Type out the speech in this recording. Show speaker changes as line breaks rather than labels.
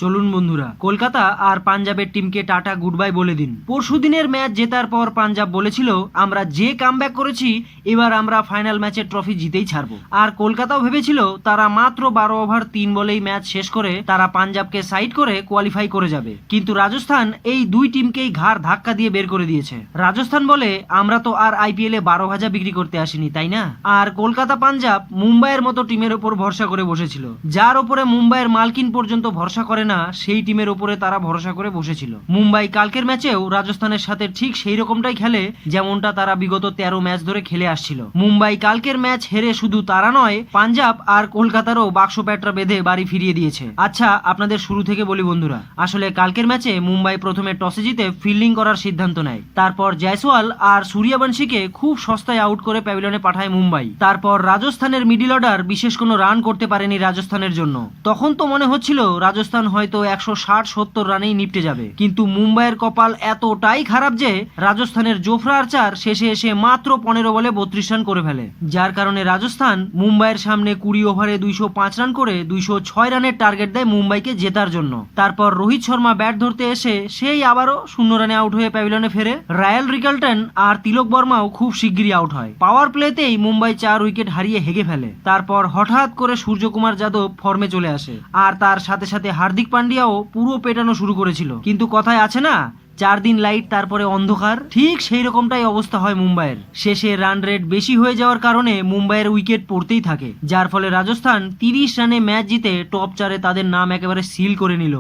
চলুন বন্ধুরা, কলকাতা আর পাঞ্জাবের টিমকে টাটা গুড বাই বলে দিন। পরশুদিনের ম্যাচ জেতার পর পাঞ্জাব বলেছিল আমরা যে কামব্যাক করেছি এবার আমরা ফাইনাল ম্যাচের ট্রফি জিতেই ছাড়বো। আর কলকাতাও ভেবেছিল তারা মাত্র 12 ওভার 3 বলেই ম্যাচ শেষ করে তারা পাঞ্জাবকে সাইড করে কোয়ালিফাই করে যাবে। কিন্তু রাজস্থান এই দুই টিমকেই ঘাড় ধাক্কা দিয়ে বের করে দিয়েছে। রাজস্থান বলে আমরা তো আর আইপিএলে 12 ভাজা বিক্রি করতে আসিনি, তাই না? আর কলকাতা পাঞ্জাব মুম্বাইয়ের মতো টিমের ওপর ভরসা করে বসেছিল, যার ওপরে মুম্বাইয়ের মালকিন পর্যন্ত ভরসা করে না সেই টিমের উপরে তারা ভরসা করে বসেছিল। মুম্বাই কালকের ম্যাচেও রাজস্থানের সাথে ঠিক সেই রকমটাই খেলে যেমনটা তারা বিগত 13 ম্যাচ ধরে খেলে আসছিল। মুম্বাই কালকের ম্যাচ হেরে শুধু তারা নয়, পাঞ্জাব আর কলকাতারও বাক্স প্যাটরা বেঁধে বাড়ি ফিরিয়ে দিয়েছে। আচ্ছা, আপনাদের শুরু থেকে বলি বন্ধুরা, আসলে কালকের ম্যাচে মুম্বাই প্রথমে টসে জিতে ফিল্ডিং করার সিদ্ধান্ত নেয়। তারপর জয়সওয়াল আর সূর্যবংশীকে খুব সস্তায় আউট করে প্যাভিলিয়নে পাঠায় মুম্বাই। তারপর রাজস্থানের মিডল অর্ডার বিশেষ কোনো রান করতে পারেনি রাজস্থানের জন্য। তখন তো মনে হচ্ছিল রাজস্থান হয়তো 160-70 রানেই নিপটে যাবে, কিন্তু মুম্বাইয়ের কপাল এতটাই খারাপ যে রাজস্থানের জোফরা আর্চার শেষে এসে মাত্র 15 বলে 32 রান করে ফেলে, যার কারণে রাজস্থান মুম্বাইয়ের সামনে 20 ওভারে 205 রান করে 206 রানের টার্গেট দেয় মুম্বাইকে জেতার জন্য। তারপর রোহিত শর্মা ব্যাট ধরতে এসে সেই আবারও 0 রানে আউট হয়ে প্যাভিলিয়নে ফেরে। রায়াল রিকালটন আর তিলক বর্মাও খুব শিগগিরই আউট হয়। পাওয়ার প্লেতেই মুম্বাই 4 উইকেট হারিয়ে হেগে ফেলে। তারপর হঠাৎ করে সূর্যকুমার যাদব ফর্মে চলে আসে, আর তার সাথে সাথে হার্দিক পান্ডিয়াও পুরো পেটানো শুরু করেছিল। কিন্তু কথায় আছে না, 4 দিন লাইট তারপরে অন্ধকার, ঠিক সেই রকমটাই অবস্থা হয় মুম্বাইয়ের। শেষে রান রেট বেশি হয়ে যাওয়ার কারণে মুম্বাইয়ের উইকেট পড়তেই থাকে, যার ফলে রাজস্থান 30 রানে ম্যাচ জিতে টপ 4-এ তাদের নাম একেবারে সিল করে নিল।